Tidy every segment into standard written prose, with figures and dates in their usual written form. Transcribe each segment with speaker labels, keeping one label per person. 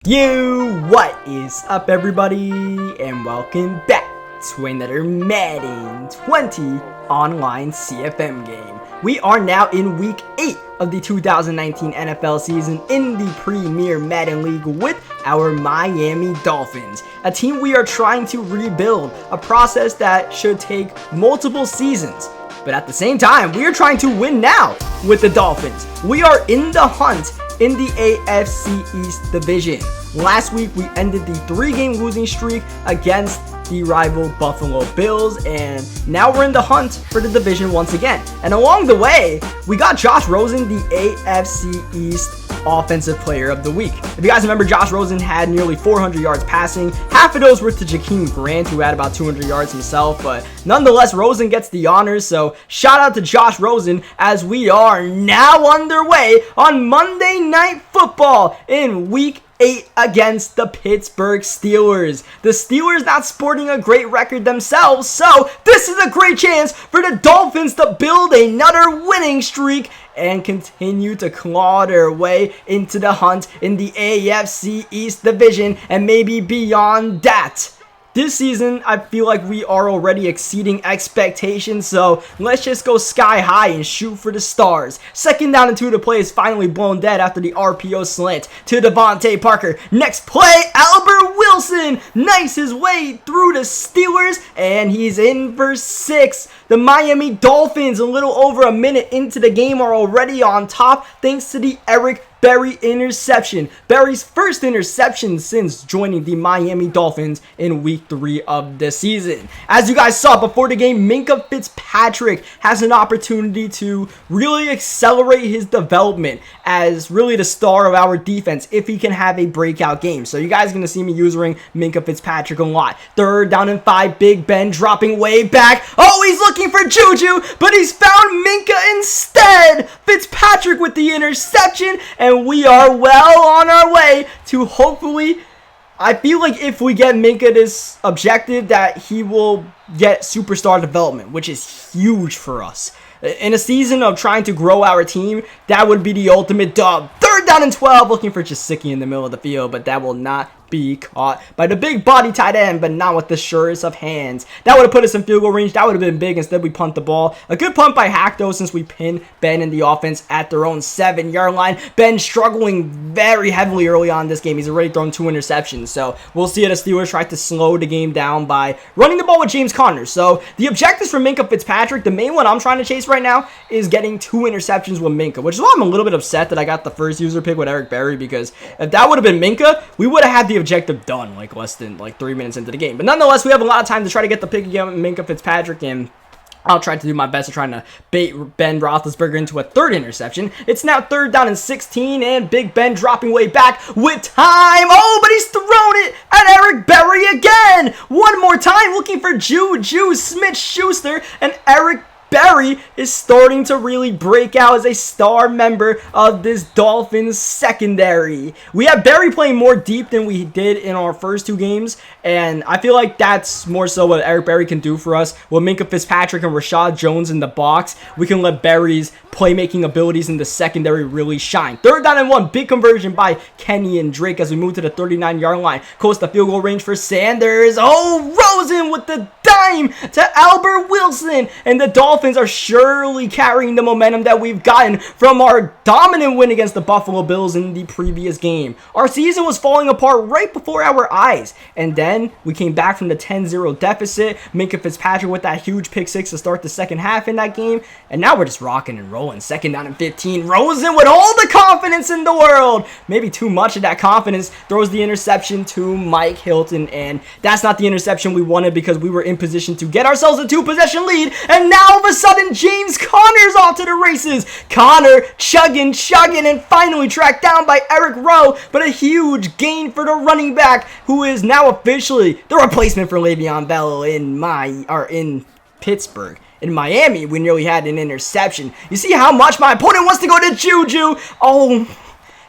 Speaker 1: What is up, everybody, and welcome back to another Madden 20 online CFM game. We are now in week 8 of the 2019 NFL season in the Premier Madden League with our Miami Dolphins, a team we are trying to rebuild, a process that should take multiple seasons. But at the same time, we are trying to win now with the Dolphins. We are in the hunt in the AFC East division. Last week, we ended the 3-game losing streak against the rival Buffalo Bills, and now we're in the hunt for the division once again. And along the way, we got Josh Rosen, the AFC East Offensive Player of the Week. If you guys remember, Josh Rosen had nearly 400 yards passing. Half of those were to Jakeem Grant, who had about 200 yards himself, but nonetheless, Rosen gets the honors, so shout out to Josh Rosen as we are now underway on Monday Night Football in Week 8 against the Pittsburgh Steelers. The Steelers not sporting a great record themselves, so this is a great chance for the Dolphins to build another winning streak and continue to claw their way into the hunt in the AFC East division and maybe beyond that. This season, I feel like we are already exceeding expectations, so let's just go sky high and shoot for the stars. Second down and 2 to play is finally blown dead after the RPO slant to Devontae Parker. Next play, Albert Wilson knifes his way through the Steelers, and he's in for 6. The Miami Dolphins, a little over a minute into the game, are already on top thanks to the Eric Berry interception. Berry's first interception since joining the Miami Dolphins in week 3 of the season. As you guys saw before the game, Minkah Fitzpatrick has an opportunity to really accelerate his development as really the star of our defense if he can have a breakout game. So you guys are going to see me using Minkah Fitzpatrick a lot. Third down and 5, Big Ben dropping way back. Oh, he's looking for Juju, but he's found Minkah instead. Fitzpatrick with the interception, and we are well on our way to hopefully, I feel like if we get Minkah this objective, that he will get superstar development, which is huge for us. In a season of trying to grow our team, that would be the ultimate dub. Third down and 12, looking for Jasicki in the middle of the field, but that will not be caught by the big body tight end, but not with the surest of hands. That would have put us in field goal range. That would have been big. Instead, we punt the ball. A good punt by Hack, though, since we pinned Ben and the offense at their own 7-yard line. Ben struggling very heavily early on in this game. He's already thrown 2 interceptions, so we'll see if the Steelers try to slow the game down by running the ball with James Conner. So the objectives for Minkah Fitzpatrick, the main one I'm trying to chase right now is getting 2 interceptions with Minkah, which is why I'm a little bit upset that I got the first user pick with Eric Berry, because if that would have been Minkah, we would have had the objective done like less than 3 minutes into the game. But nonetheless, we have a lot of time to try to get the pick again with Minkah Fitzpatrick, and I'll try to do my best at trying to bait Ben Roethlisberger into a 3rd interception. It's now 3rd down and 16, and Big Ben dropping way back with time. Oh, but he's thrown it at Eric Berry again. One more time, looking for Juju Smith-Schuster, and Eric Berry is starting to really break out as a star member of this Dolphins secondary. We have Berry playing more deep than we did in our first 2 games, and I feel like that's more so what Eric Berry can do for us. With Minkah Fitzpatrick and Rashad Jones in the box, we can let Berry's playmaking abilities in the secondary really shine. 3rd down and 1, big conversion by Kenny and Drake as we move to the 39-yard line. Close to field goal range for Sanders. Oh, Rosen with the dime to Albert Wilson, and the Dolphins are surely carrying the momentum that we've gotten from our dominant win against the Buffalo Bills in the previous game. Our season was falling apart right before our eyes, and then we came back from the 10-0 deficit. Minkah Fitzpatrick with that huge pick 6 to start the second half in that game, and now we're just rocking and rolling. 2nd down and 15. Rosen with all the confidence in the world. Maybe too much of that confidence. Throws the interception to Mike Hilton, and that's not the interception we wanted because we were in position to get ourselves a 2-possession lead, and now all of a sudden James Conner's off to the races. Conner chugging, and finally tracked down by Eric Rowe, but a huge gain for the running back, who is now officially the replacement for Le'Veon Bell in Pittsburgh. In Miami, we nearly had an interception. You see how much my opponent wants to go to Juju. Oh,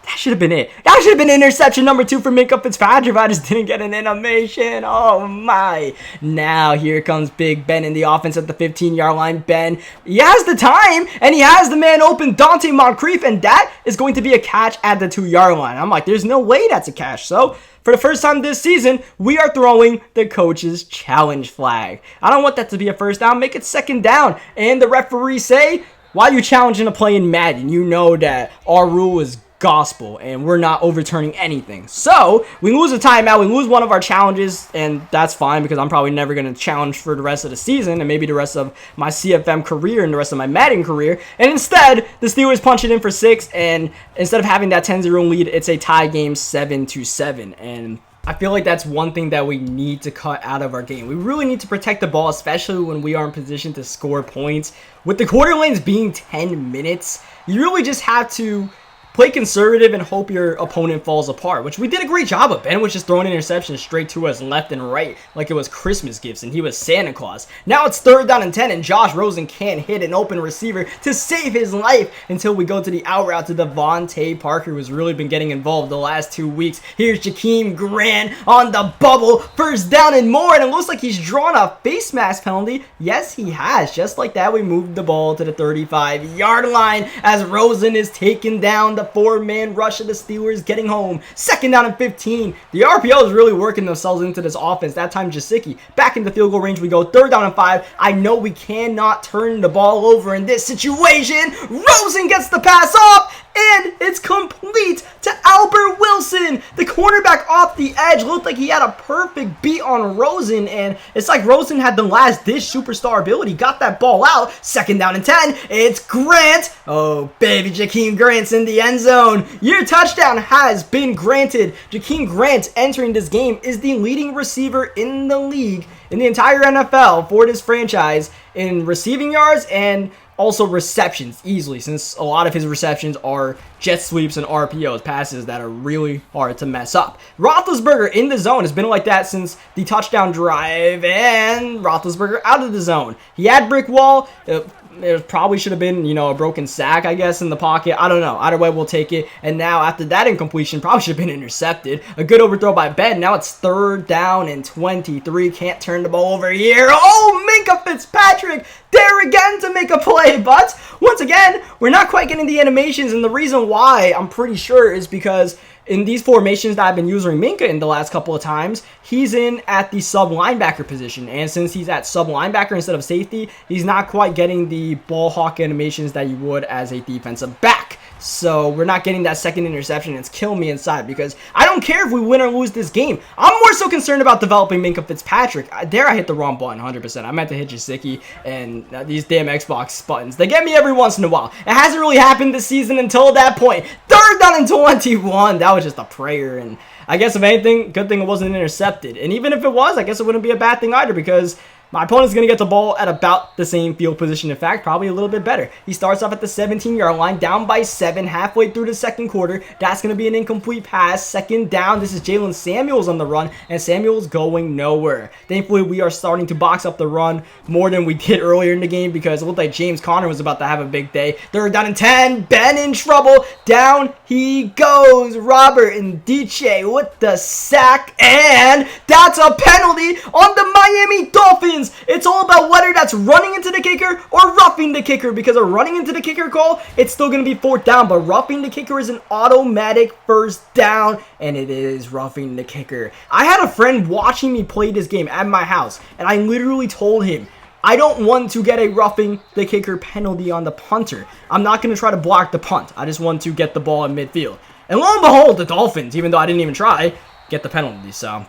Speaker 1: That should have been it. That should have been interception number 2 for Minkah Fitzpatrick if I just didn't get an animation. Oh my. Now here comes Big Ben in the offense at the 15-yard line. Ben, he has the time and he has the man open, Dante Moncrief, and that is going to be a catch at the 2-yard line. I'm like, there's no way that's a catch. So for the first time this season, we are throwing the coach's challenge flag. I don't want that to be a first down. Make it second down. And the referee say, why are you challenging a play in Madden? You know that our rule is gospel and we're not overturning anything. So we lose a timeout, we lose one of our challenges, and that's fine because I'm probably never going to challenge for the rest of the season and maybe the rest of my CFM career and the rest of my Madden career. And instead, the Steelers punch it in for 6, and instead of having that 10-0 lead, it's a tie game 7-7. And I feel like that's one thing that we need to cut out of our game. We really need to protect the ball, especially when we are in position to score points. With the quarter lanes being 10 minutes, you really just have to play conservative and hope your opponent falls apart, which we did a great job of. Ben was just throwing interceptions straight to us left and right like it was Christmas gifts and he was Santa Claus. Now it's 3rd down and 10 and Josh Rosen can't hit an open receiver to save his life until we go to the out route to Devontae Parker, who's really been getting involved the last 2 weeks. Here's Jakeem Grant on the bubble, 1st down and more, and it looks like he's drawn a face mask penalty. Yes, he has. Just like that, we moved the ball to the 35-yard line as Rosen is taken down. The 4-man rush of the Steelers getting home. 2nd down and 15. The RPO is really working themselves into this offense. That time, Gesicki back into field goal range we go. 3rd down and 5. I know we cannot turn the ball over in this situation. Rosen gets the pass off, and it's complete to Albert Wilson. The cornerback off the edge looked like he had a perfect beat on Rosen, and it's like Rosen had the last dish superstar ability. Got that ball out. 2nd down and 10. It's Grant. Oh, baby, Jakeem Grant's in the end zone. Your touchdown has been granted. Jakeem Grant entering this game is the leading receiver in the league, in the entire NFL for this franchise, in receiving yards and also receptions easily, since a lot of his receptions are jet sweeps and RPOs, passes that are really hard to mess up. Roethlisberger in the zone has been like that since the touchdown drive, and Roethlisberger out of the zone. He had brick wall. There probably should have been, a broken sack, I guess, in the pocket. I don't know. Either way, we'll take it. And now, after that incompletion, probably should have been intercepted. A good overthrow by Ben. Now it's 3rd down and 23. Can't turn the ball over here. Oh, Minkah Fitzpatrick there again to make a play. But, once again, we're not quite getting the animations. And the reason why, I'm pretty sure, is because in these formations that I've been using Minkah in the last couple of times, he's in at the sub linebacker position. And since he's at sub linebacker instead of safety, he's not quite getting the ball hawk animations that you would as a defensive back. So we're not getting that second interception. It's killing me inside because I don't care if we win or lose this game. I'm more so concerned about developing Minkah Fitzpatrick. I hit the wrong button 100%. I meant to hit Gesicki, and these damn Xbox buttons, they get me every once in a while. It hasn't really happened this season until that point. 3rd down and 21. That was just a prayer, and I guess if anything, good thing it wasn't intercepted. And even if it was, I guess it wouldn't be a bad thing either because my opponent's going to get the ball at about the same field position. In fact, probably a little bit better. He starts off at the 17-yard line, down by 7, halfway through the 2nd quarter. That's going to be an incomplete pass. 2nd down. This is Jalen Samuels on the run, and Samuels going nowhere. Thankfully, we are starting to box up the run more than we did earlier in the game because it looked like James Conner was about to have a big day. 3rd down and 10. Ben in trouble. Down he goes. Robert Ndiche with the sack, and that's a penalty on the Miami Dolphins. It's all about whether that's running into the kicker or roughing the kicker, because a running into the kicker call, it's still going to be 4th down, but roughing the kicker is an automatic 1st down, and it is roughing the kicker. I had a friend watching me play this game at my house, and I literally told him, I don't want to get a roughing the kicker penalty on the punter. I'm not going to try to block the punt. I just want to get the ball in midfield. And lo and behold, the Dolphins, even though I didn't even try, get the penalty, so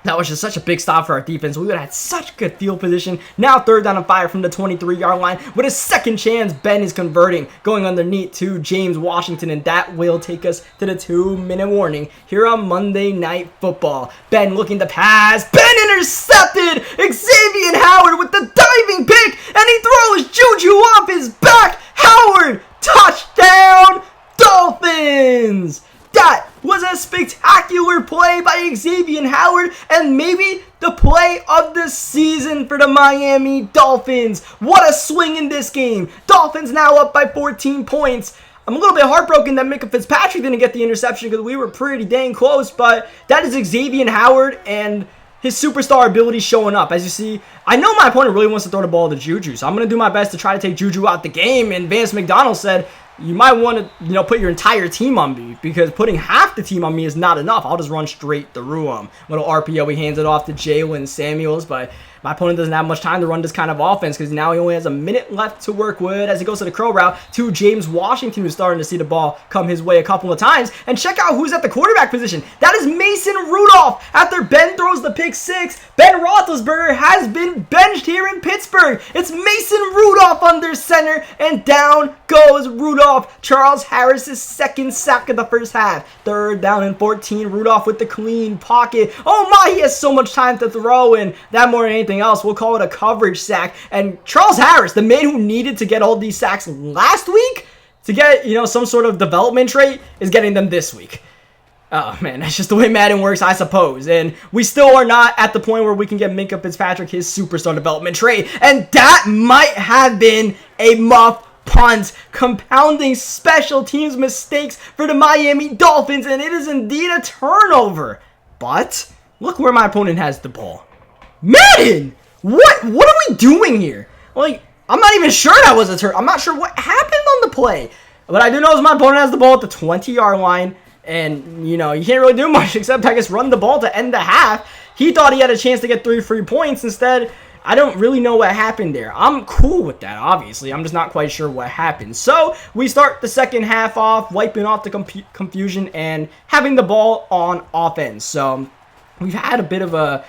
Speaker 1: that was just such a big stop for our defense. We would have had such good field position. Now 3rd down and 5 from the 23-yard line. With a second chance, Ben is converting. Going underneath to James Washington, and that will take us to the 2-minute warning here on Monday Night Football. Ben looking to pass. Ben intercepted! Xavier Howard with the diving pick, and he throws Juju off his back. Howard, touchdown, Dolphins! That was a spectacular play by Xavier Howard, and maybe the play of the season for the Miami Dolphins. What a swing in this game. Dolphins now up by 14 points. I'm a little bit heartbroken that Micah Fitzpatrick didn't get the interception because we were pretty dang close, but that is Xavier Howard and his superstar ability showing up. As you see, I know my opponent really wants to throw the ball to Juju, so I'm going to do my best to try to take Juju out the game, and Vance McDonald said, you might want to, put your entire team on me, because putting half the team on me is not enough. I'll just run straight through him. Little RPO, he hands it off to Jalen Samuels, but my opponent doesn't have much time to run this kind of offense because now he only has a minute left to work with as he goes to the curl route to James Washington, who's starting to see the ball come his way a couple of times. And check out who's at the quarterback position. That is Mason Rudolph. After Ben throws the pick six, Ben Roethlisberger has been benched here in Pittsburgh. It's Mason Rudolph under center, and down goes Rudolph. Charles Harris's second sack of the first half. 3rd down and 14. Rudolph with the clean pocket. Oh my, he has so much time to throw, and that more than anything else, we'll call it a coverage sack. And Charles Harris, the man who needed to get all these sacks last week to get, some sort of development trait, is getting them this week. Oh man, that's just the way Madden works, I suppose. And we still are not at the point where we can get Minkah Fitzpatrick his superstar development trait. And that might have been a muff punt, compounding special teams mistakes for the Miami Dolphins, and it is indeed a turnover. But look where my opponent has the ball. Madden! What are we doing here? Like, I'm not even sure that was a turn. I'm not sure what happened on the play. But I do know is my opponent has the ball at the 20-yard line. And, you can't really do much except, I guess, run the ball to end the half. He thought he had a chance to get 3 free points. Instead, I don't really know what happened there. I'm cool with that, obviously. I'm just not quite sure what happened. So, we start the second half off, wiping off the confusion and having the ball on offense. So, we've had a bit of a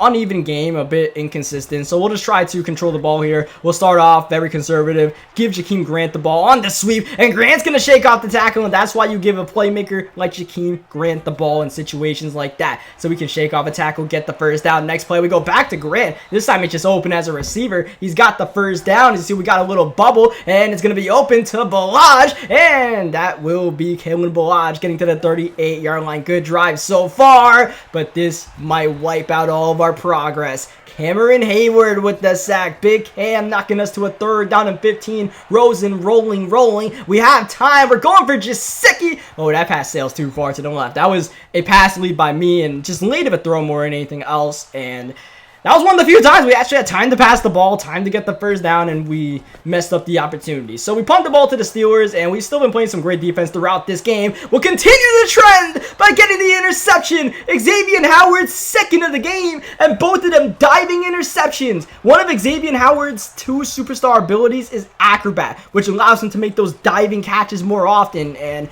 Speaker 1: uneven game, a bit inconsistent. So we'll just try to control the ball here. We'll start off very conservative, give Jakeem Grant the ball on the sweep, and Grant's going to shake off the tackle, and that's why you give a playmaker like Jakeem Grant the ball in situations like that. So we can shake off a tackle, get the first down. Next play, we go back to Grant. This time it's just open as a receiver. He's got the first down. You see we got a little bubble, and it's going to be open to Balaj, and that will be Kalen Balaj getting to the 38-yard line. Good drive so far, but this might wipe out all of our progress. Cameron Hayward with the sack. Big Cam knocking us to a 3rd down and 15. Rosen rolling. We have time. We're going for Gesicki. Oh, that pass sails too far to the left. That was a pass lead by me and just late of a throw more than anything else. And that was one of the few times we actually had time to pass the ball, time to get the first down, and we messed up the opportunity. So we pumped the ball to the Steelers, and we've still been playing some great defense throughout this game. We'll continue the trend by getting the interception. Xavier Howard's second of the game, and both of them diving interceptions. One of Xavier Howard's 2 superstar abilities is Acrobat, which allows him to make those diving catches more often, and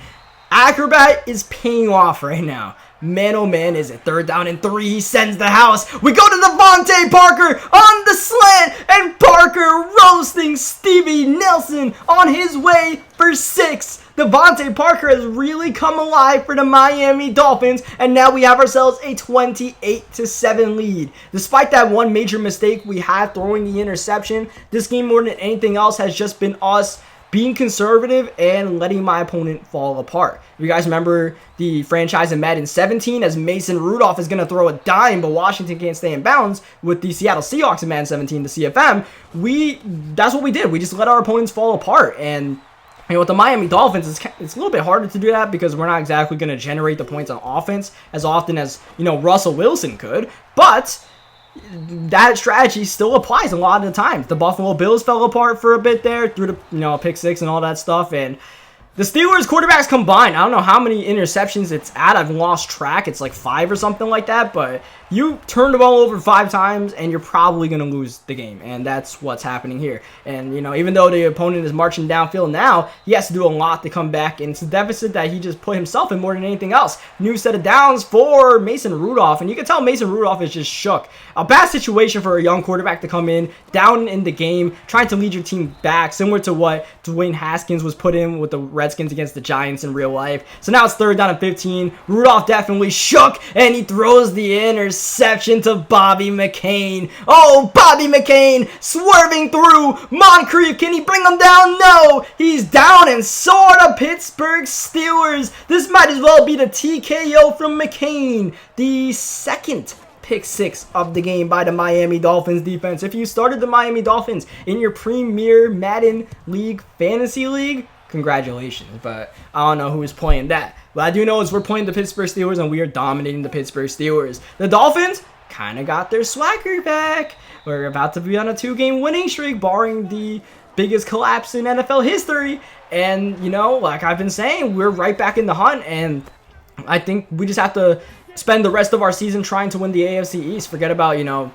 Speaker 1: Acrobat is paying off right now. Man, oh man, is it 3rd down and 3. He sends the house. We go to Devontae Parker on the slant, and Parker roasting Stevie Nelson on his way for 6. Devontae Parker has really come alive for the Miami Dolphins, and now we have ourselves a 28-7 lead. Despite that one major mistake we had throwing the interception, this game more than anything else has just been us being conservative and letting my opponent fall apart. If you guys remember the franchise in Madden 17, as Mason Rudolph is going to throw a dime, but Washington can't stay in bounds with the Seattle Seahawks in Madden 17, the CFM, that's what we did. We just let our opponents fall apart. And with the Miami Dolphins, it's a little bit harder to do that because we're not exactly going to generate the points on offense as often as, Russell Wilson could. But that strategy still applies a lot of the times. The Buffalo Bills fell apart for a bit there through the pick six and all that stuff, and the Steelers quarterbacks combined, I don't know how many interceptions it's at. I've lost track. It's like 5 or something like that, but you turn the ball over 5 times and you're probably going to lose the game, and that's what's happening here. And, even though the opponent is marching downfield now, he has to do a lot to come back, and it's a deficit that he just put himself in more than anything else. New set of downs for Mason Rudolph, and you can tell Mason Rudolph is just shook. A bad situation for a young quarterback to come in, down in the game, trying to lead your team back, similar to what Dwayne Haskins was put in with the Redskins against the Giants in real life. So now it's 3rd down and 15. Rudolph definitely shook, and he throws the interception to Bobby McCain. Oh, Bobby McCain swerving through Moncrief. Can he bring him down? No, he's down, and so are the Pittsburgh Steelers. This might as well be the TKO from McCain. The second pick 6 of the game by the Miami Dolphins defense. If you started the Miami Dolphins in your Premier Madden League Fantasy League, congratulations. But I don't know who is playing that. What I do know is we're playing the Pittsburgh Steelers, and we are dominating the Pittsburgh Steelers. The Dolphins kind of got their swagger back. We're about to be on a 2-game winning streak, barring the biggest collapse in NFL history. And, you know, like I've been saying, we're right back in the hunt, and I think we just have to spend the rest of our season trying to win the AFC East. Forget about, you know,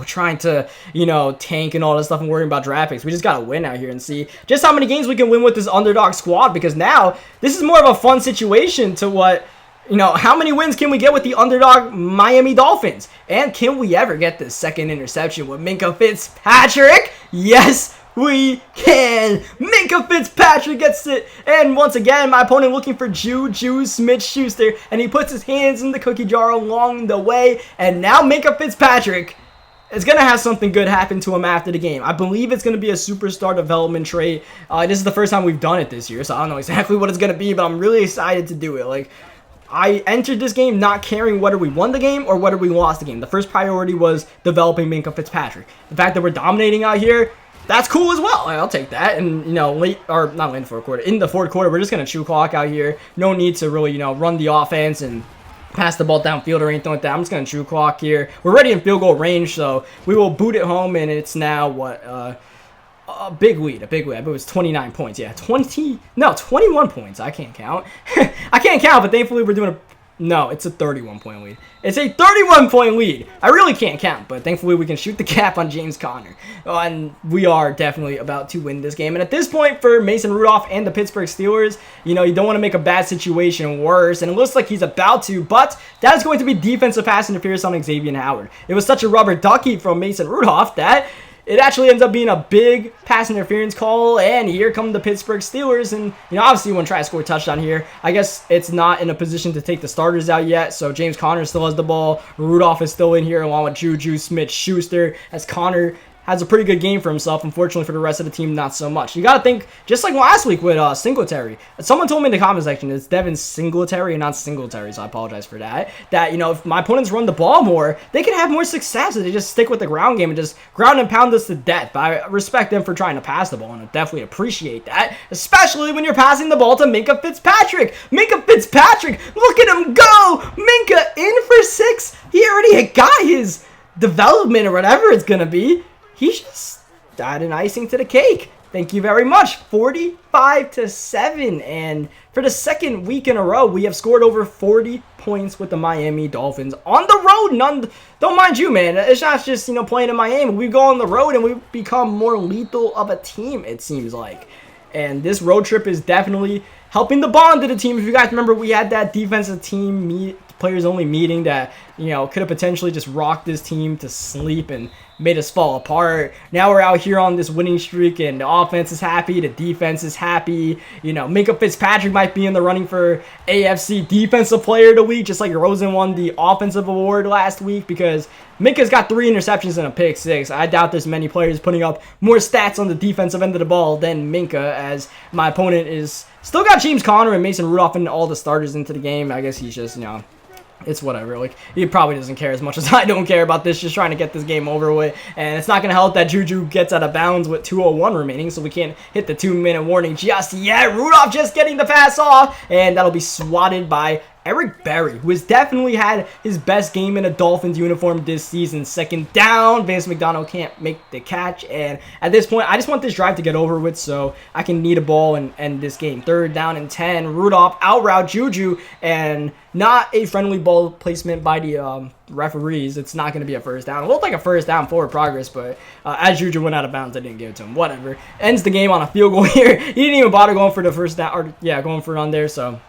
Speaker 1: trying to, you know, tank and all that stuff and worrying about draft picks. We just got to win out here and see just how many games we can win with this underdog squad, because now this is more of a fun situation to what, you know, how many wins can we get with the underdog Miami Dolphins? And can we ever get the second interception with Minkah Fitzpatrick? Yes, we can. Minkah Fitzpatrick gets it. And once again, my opponent looking for Juju Smith-Schuster, and he puts his hands in the cookie jar along the way. And now Minkah Fitzpatrick is going to have something good happen to him after the game. I believe it's going to be a superstar development trait. This is the first time we've done it this year, so I don't know exactly what it's going to be, but I'm really excited to do it. Like, I entered this game not caring whether we won the game or whether we lost the game. The first priority was developing Minkah Fitzpatrick. The fact that we're dominating out here, that's cool as well. I'll take that. And, you know, not late in the fourth quarter. In the fourth quarter, we're just going to chew clock out here. No need to really, you know, run the offense and pass the ball downfield or anything like that. I'm just going to chew clock here. We're already in field goal range, so we will boot it home, and it's now, what, a big lead. I believe it was 29 points. Yeah, 21 points. I can't count. I can't count, but thankfully we're doing no, it's a 31-point lead. It's a 31-point lead. I really can't count, but thankfully we can shoot the cap on James Conner. And we are definitely about to win this game. And at this point, for Mason Rudolph and the Pittsburgh Steelers, you know, you don't want to make a bad situation worse. And it looks like he's about to, but that is going to be defensive pass interference on Xavier Howard. It was such a rubber ducky from Mason Rudolph that it actually ends up being a big pass interference call, and here come the Pittsburgh Steelers, and, you know, obviously you want to try to score a touchdown here. I guess it's not in a position to take the starters out yet, so James Conner still has the ball. Rudolph is still in here along with Juju Smith-Schuster, as Conner has a pretty good game for himself. Unfortunately for the rest of the team, not so much. You got to think, just like last week with Singletary. Someone told me in the comment section it's Devin Singletary and not Singletary, so I apologize for that. That, you know, if my opponents run the ball more, they can have more success if they just stick with the ground game and just ground and pound us to death. But I respect them for trying to pass the ball, and I definitely appreciate that, especially when you're passing the ball to Minkah Fitzpatrick. Minkah Fitzpatrick, look at him go! Minkah in for 6. He already got his development or whatever it's going to be. He's just adding icing to the cake. Thank you very much. 45-7. And for the second week in a row, we have scored over 40 points with the Miami Dolphins on the road. Don't mind you, man. It's not just, you know, playing in Miami. We go on the road and we become more lethal of a team, it seems like. And this road trip is definitely helping the bond of the team. If you guys remember, we had that defensive team players only meeting that, you know, could have potentially just rocked this team to sleep and made us fall apart. Now we're out here on this winning streak, and the offense is happy, the defense is happy. You know, Minkah Fitzpatrick might be in the running for AFC Defensive Player of the Week, just like Rosen won the offensive award last week, because Minkah's got 3 interceptions and a pick 6. I doubt there's many players putting up more stats on the defensive end of the ball than Minkah, as my opponent is still got James Conner and Mason Rudolph and all the starters into the game. I guess he's just, you know, it's whatever. Like, he probably doesn't care as much as I don't care about this, just trying to get this game over with. And it's not going to help that Juju gets out of bounds with 2:01 remaining, so we can't hit the 2-minute warning just yet. Rudolph just getting the pass off, and that'll be swatted by Eric Berry, who has definitely had his best game in a Dolphins uniform this season. Second down, Vance McDonald can't make the catch, and at this point, I just want this drive to get over with so I can need a ball and end this game. 3rd down and 10, Rudolph out-route Juju, and not a friendly ball placement by the referees. It's not going to be a first down. It looked like a first down forward progress, but as Juju went out of bounds, I didn't give it to him. Whatever. Ends the game on a field goal here. He didn't even bother going for the first down, or yeah, going for it on there, so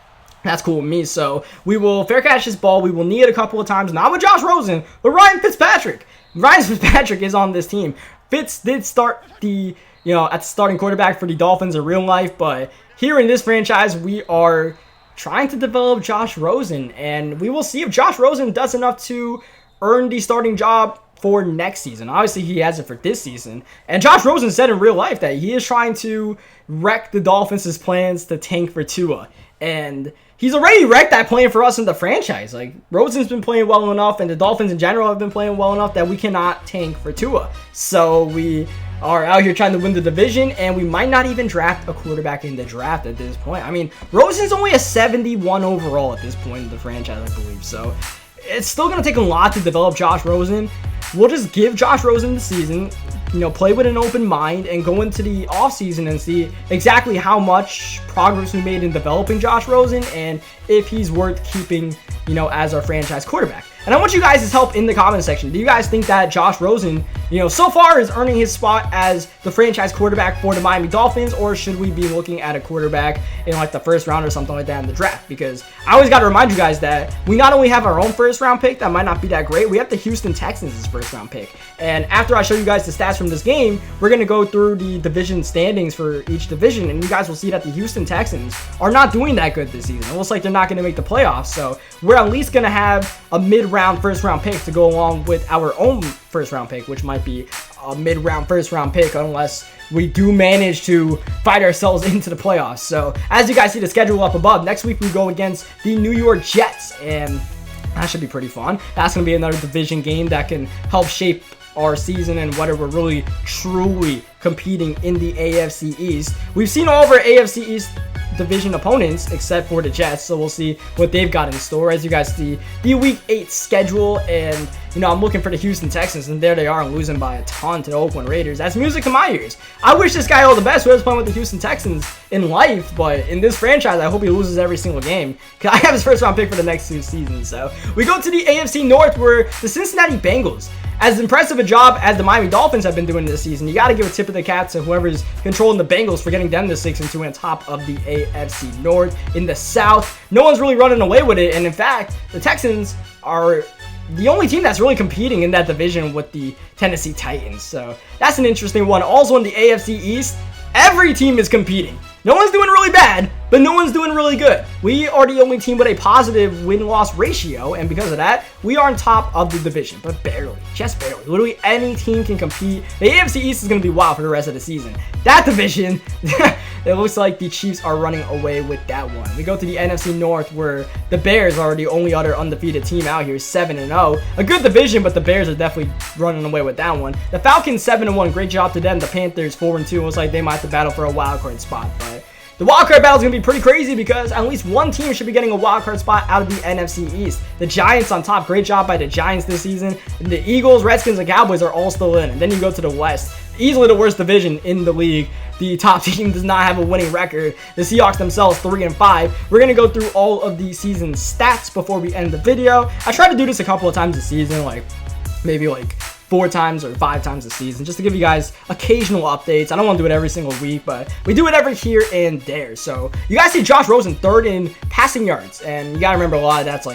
Speaker 1: that's cool with me. So we will fair catch this ball. We will need it a couple of times. Not with Josh Rosen, but Ryan Fitzpatrick. Ryan Fitzpatrick is on this team. Fitz did start the, you know, at the starting quarterback for the Dolphins in real life, but here in this franchise, we are trying to develop Josh Rosen, and we will see if Josh Rosen does enough to earn the starting job for next season. Obviously, he has it for this season. And Josh Rosen said in real life that he is trying to wreck the Dolphins' plans to tank for Tua. And he's already wrecked that plan for us in the franchise. Like, Rosen's been playing well enough, and the Dolphins in general have been playing well enough that we cannot tank for Tua. So we are out here trying to win the division, and we might not even draft a quarterback in the draft at this point. I mean, Rosen's only a 71 overall at this point in the franchise, I believe. So it's still going to take a lot to develop Josh Rosen. We'll just give Josh Rosen the season, play with an open mind and go into the offseason and see exactly how much progress we made in developing Josh Rosen and if he's worth keeping, as our franchise quarterback. And I want you guys' help in the comment section. Do you guys think that Josh Rosen, so far is earning his spot as the franchise quarterback for the Miami Dolphins, or should we be looking at a quarterback in like the first round or something like that in the draft? Because I always got to remind you guys that we not only have our own first round pick that might not be that great, we have the Houston Texans' first round pick. And after I show you guys the stats from this game, we're going to go through the division standings for each division, and you guys will see that the Houston Texans are not doing that good this season. It looks like they're not going to make the playoffs, so we're at least going to have a mid-round first-round pick to go along with our own first-round pick, which might be a mid-round first-round pick unless we do manage to fight ourselves into the playoffs. So as you guys see the schedule up above, next week we go against the New York Jets, and that should be pretty fun. That's going to be another division game that can help shape our season and whether we're really truly competing in the AFC East. We've seen all of our AFC East division opponents except for the Jets, so we'll see what they've got in store. As you guys see the week 8 schedule, and I'm looking for the Houston Texans, and there they are losing by a ton to the Oakland Raiders. That's music to my ears. I wish this guy all the best who was playing with the Houston Texans in life, but in this franchise I hope he loses every single game because I have his first round pick for the next 2 seasons. So we go to the AFC North, where the Cincinnati Bengals, as impressive a job as the Miami Dolphins have been doing this season, you got to give a tip of the cap to whoever's controlling the Bengals for getting them to 6-2 on top of the AFC North. In the South, no one's really running away with it, and in fact, the Texans are the only team that's really competing in that division with the Tennessee Titans. So that's an interesting one. Also in the AFC East, every team is competing. No one's doing really bad, but no one's doing really good. We are the only team with a positive win-loss ratio, and because of that, we are on top of the division, but barely, just barely. Literally any team can compete. The AFC East is going to be wild for the rest of the season. That division, it looks like the Chiefs are running away with that one. We go to the NFC North, where the Bears are the only other undefeated team out here, 7-0. A good division, but the Bears are definitely running away with that one. The Falcons, 7-1. Great job to them. The Panthers, 4-2. Looks like they might have to battle for a wild card spot, but the wildcard battle is going to be pretty crazy because at least one team should be getting a wildcard spot out of the NFC East. The Giants on top. Great job by the Giants this season. And the Eagles, Redskins, and Cowboys are all still in. And then you go to the West. Easily the worst division in the league. The top team does not have a winning record. The Seahawks themselves, 3-5. We're going to go through all of the season stats before we end the video. I tried to do this a couple of times this season, maybe 4 times or 5 times a season, just to give you guys occasional updates. I don't want to do it every single week, but we do it every here and there. So you guys see Josh Rosen 3rd in passing yards, and you got to remember a lot of that's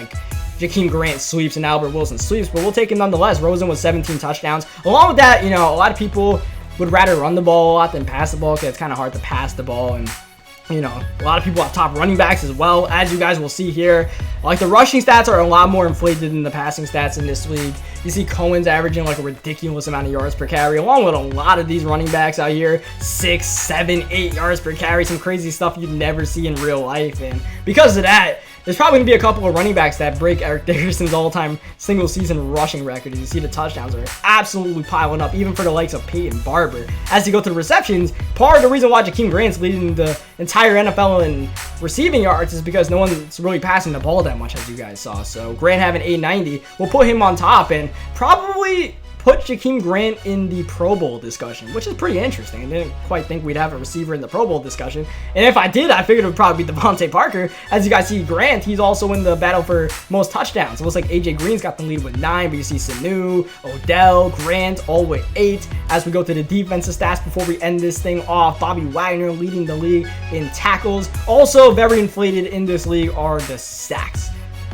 Speaker 1: Jakeem Grant sweeps and Albert Wilson sweeps, but we'll take it nonetheless. Rosen with 17 touchdowns. Along with that, a lot of people would rather run the ball a lot than pass the ball because it's kind of hard to pass the ball, and a lot of people have top running backs as well, as you guys will see here. The rushing stats are a lot more inflated than the passing stats in this league. You see Cohen's averaging a ridiculous amount of yards per carry, along with a lot of these running backs out here, 6, 7, 8 yards per carry, some crazy stuff you'd never see in real life. And because of that, there's probably going to be a couple of running backs that break Eric Dickerson's all-time single-season rushing record. As you see, the touchdowns are absolutely piling up, even for the likes of Peyton Barber. As you go to the receptions, part of the reason why Jakeem Grant's leading the entire NFL in receiving yards is because no one's really passing the ball that much, as you guys saw. So Grant having 890 will put him on top and probably put Jakeem Grant in the Pro Bowl discussion, which is pretty interesting. I didn't quite think we'd have a receiver in the Pro Bowl discussion. And if I did, I figured it would probably be Devontae Parker. As you guys see, Grant, he's also in the battle for most touchdowns. It looks like AJ Green's got the lead with 9, but you see Sanu, Odell, Grant, all with 8. As we go to the defensive stats before we end this thing off, Bobby Wagner leading the league in tackles. Also very inflated in this league are the sacks.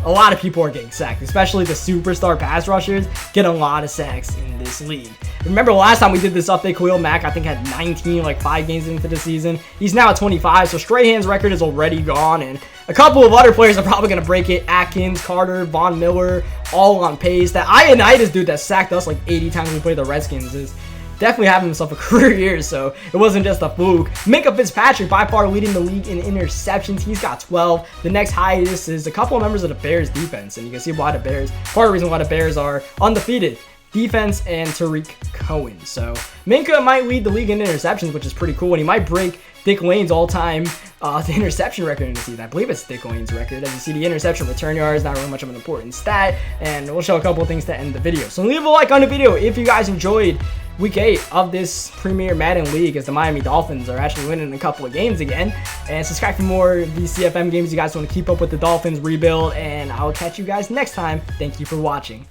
Speaker 1: A lot of people are getting sacked, especially the superstar pass rushers get a lot of sacks in this league. Remember last time we did this update, Khalil Mack, I think, had 19, 5 games into the season. He's now at 25, so Strahan's record is already gone, and a couple of other players are probably going to break it. Atkins, Carter, Von Miller, all on pace. That Ioannidis dude that sacked us 80 times when we played the Redskins is definitely having himself a career year, so it wasn't just a fluke. Minkah Fitzpatrick by far leading the league in interceptions. He's got 12. The next highest is a couple of members of the Bears defense, and you can see why the Bears, part of the reason why the Bears are undefeated defense, and Tariq Cohen. So Minka might lead the league in interceptions, which is pretty cool, and he might break Dick Lane's all-time the interception record in the season. I believe it's Dick Lane's record. As you see, the interception return yards, not really much of an important stat, and we'll show a couple of things to end the video. So leave a like on the video if you guys enjoyed Week 8 of this Premier Madden League, as the Miami Dolphins are actually winning a couple of games again. And subscribe for more of these CFM games. You guys want to keep up with the Dolphins rebuild, and I'll catch you guys next time. Thank you for watching.